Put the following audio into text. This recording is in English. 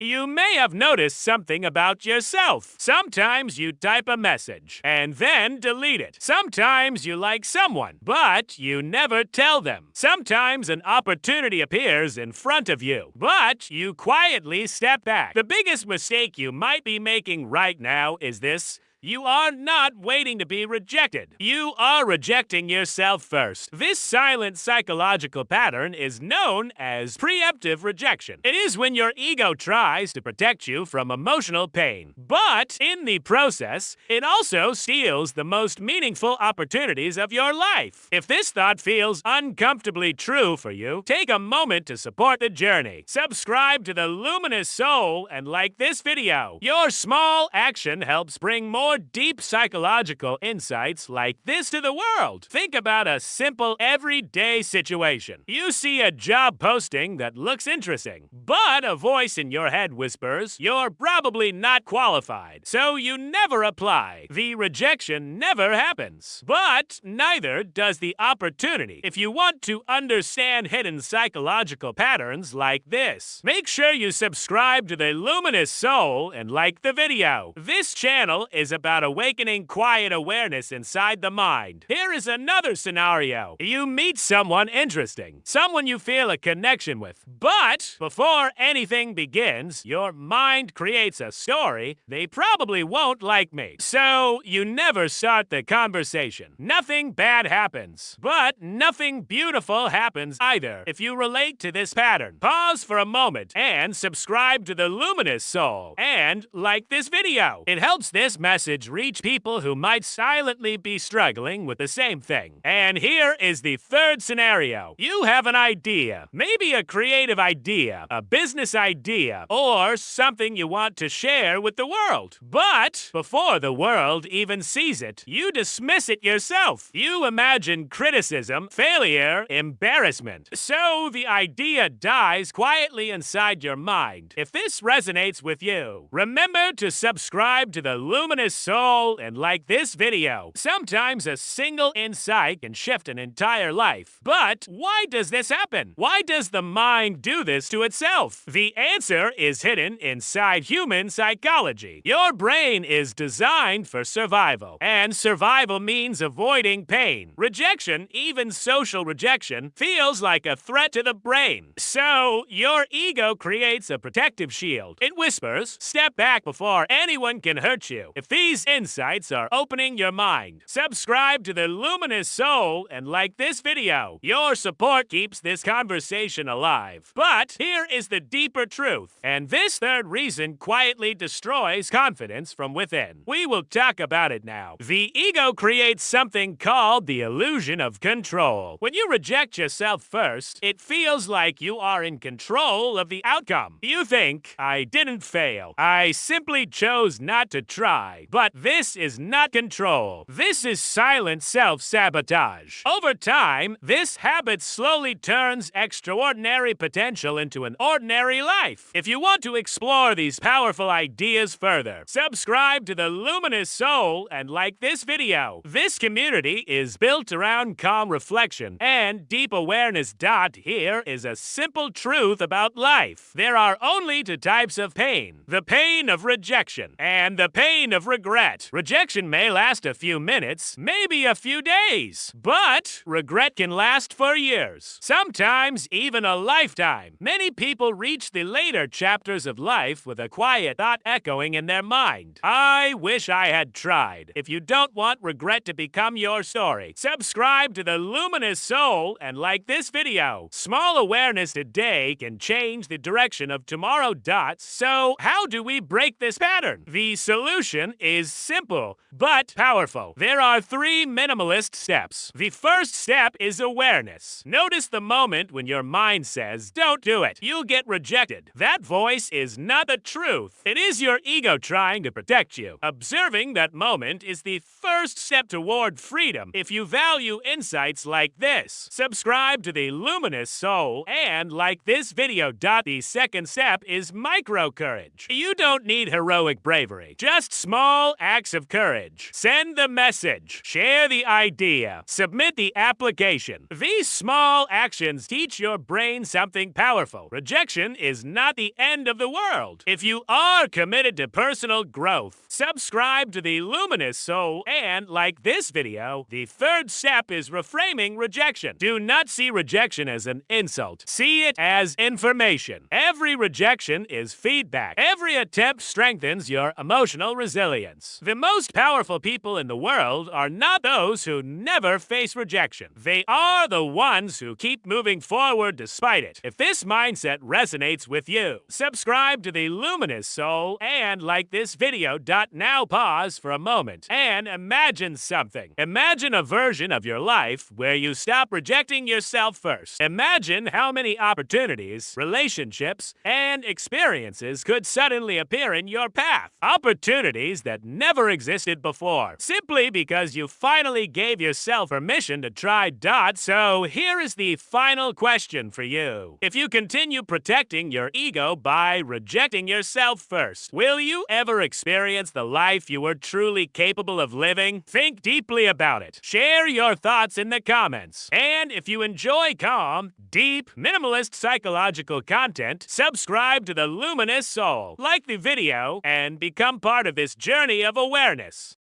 You may have noticed something about yourself. Sometimes you type a message and then delete it. Sometimes you like someone, but you never tell them. Sometimes an opportunity appears in front of you, but you quietly step back. The biggest mistake you might be making right now is this. You are not waiting to be rejected. You are rejecting yourself first. This silent psychological pattern is known as preemptive rejection. It is when your ego tries to protect you from emotional pain. But in the process, it also steals the most meaningful opportunities of your life. If this thought feels uncomfortably true for you, take a moment to support the journey. Subscribe to the Luminous Soul and like this video. Your small action helps bring more deep psychological insights like this to the world. Think about a simple everyday situation. You see a job posting that looks interesting, but a voice in your head whispers, "You're probably not qualified," so you never apply. The rejection never happens, but neither does the opportunity. If you want to understand hidden psychological patterns like this, make sure you subscribe to the Luminous Soul and like the video. This channel is about awakening quiet awareness inside the mind. Here is another scenario. You meet someone interesting, someone you feel a connection with, but before anything begins, your mind creates a story. They probably won't like me. So you never start the conversation. Nothing bad happens, but nothing beautiful happens either. If you relate to this pattern, pause for a moment and subscribe to the Luminous Soul and like this video. It helps this message reach people who might silently be struggling with the same thing. And here is the third scenario. You have an idea, maybe a creative idea, a business idea, or something you want to share with the world. But before the world even sees it, you dismiss it yourself. You imagine criticism, failure, embarrassment. So the idea dies quietly inside your mind. If this resonates with you, remember to subscribe to the Luminous Soul and like this video. Sometimes a single insight can shift an entire life. But why does this happen? Why does the mind do this to itself? The answer is hidden inside human psychology. Your brain is designed for survival, and survival means avoiding pain. Rejection, even social rejection, feels like a threat to the brain. So your ego creates a protective shield. It whispers, "Step back before anyone can hurt you." If these insights are opening your mind, subscribe to the Luminous Soul and like this video. Your support keeps this conversation alive. But here is the deeper truth, and this third reason quietly destroys confidence from within. We will talk about it now. The ego creates something called the illusion of control. When you reject yourself first, it feels like you are in control of the outcome. You think, "I didn't fail. I simply chose not to try." But this is not control. This is silent self-sabotage. Over time, this habit slowly turns extraordinary potential into an ordinary life. If you want to explore these powerful ideas further, subscribe to the Luminous Soul and like this video. This community is built around calm reflection and deep awareness. Here is a simple truth about life. There are only two types of pain: the pain of rejection and the pain of regret. Rejection may last a few minutes, maybe a few days, but regret can last for years, sometimes even a lifetime. Many people reach the later chapters of life with a quiet thought echoing in their mind: "I wish I had tried." If you don't want regret to become your story, subscribe to the Luminous Soul and like this video. Small awareness today can change the direction of tomorrow. So how do we break this pattern? The solution is simple but powerful. There are 3 minimalist steps. The first step is awareness. Notice the moment when your mind says, "Don't do it. You'll get rejected." That voice is not the truth. It is your ego trying to protect you. Observing that moment is the first step toward freedom. If you value insights like this, subscribe to the Luminous Soul and like this video. The second step is micro courage. You don't need heroic bravery, just small small acts of courage. Send the message. Share the idea. Submit the application. These small actions teach your brain something powerful. Rejection is not the end of the world. If you are committed to personal growth, subscribe to the Luminous Soul and like this video. The third step is reframing rejection. Do not see rejection as an insult. See it as information. Every rejection is feedback. Every attempt strengthens your emotional resilience. The most powerful people in the world are not those who never face rejection. They are the ones who keep moving forward despite it. If this mindset resonates with you, subscribe to the Luminous Soul and like this video. Now pause for a moment and imagine something. Imagine a version of your life where you stop rejecting yourself first. Imagine how many opportunities, relationships, and experiences could suddenly appear in your path. Opportunities that never existed before, simply because you finally gave yourself permission to try. So here is the final question for you. If you continue protecting your ego by rejecting yourself first, will you ever experience the life you were truly capable of living? Think deeply about it. Share your thoughts in the comments. And if you enjoy calm, deep, minimalist psychological content, subscribe to the Luminous Soul, like the video, and become part of this journey of awareness.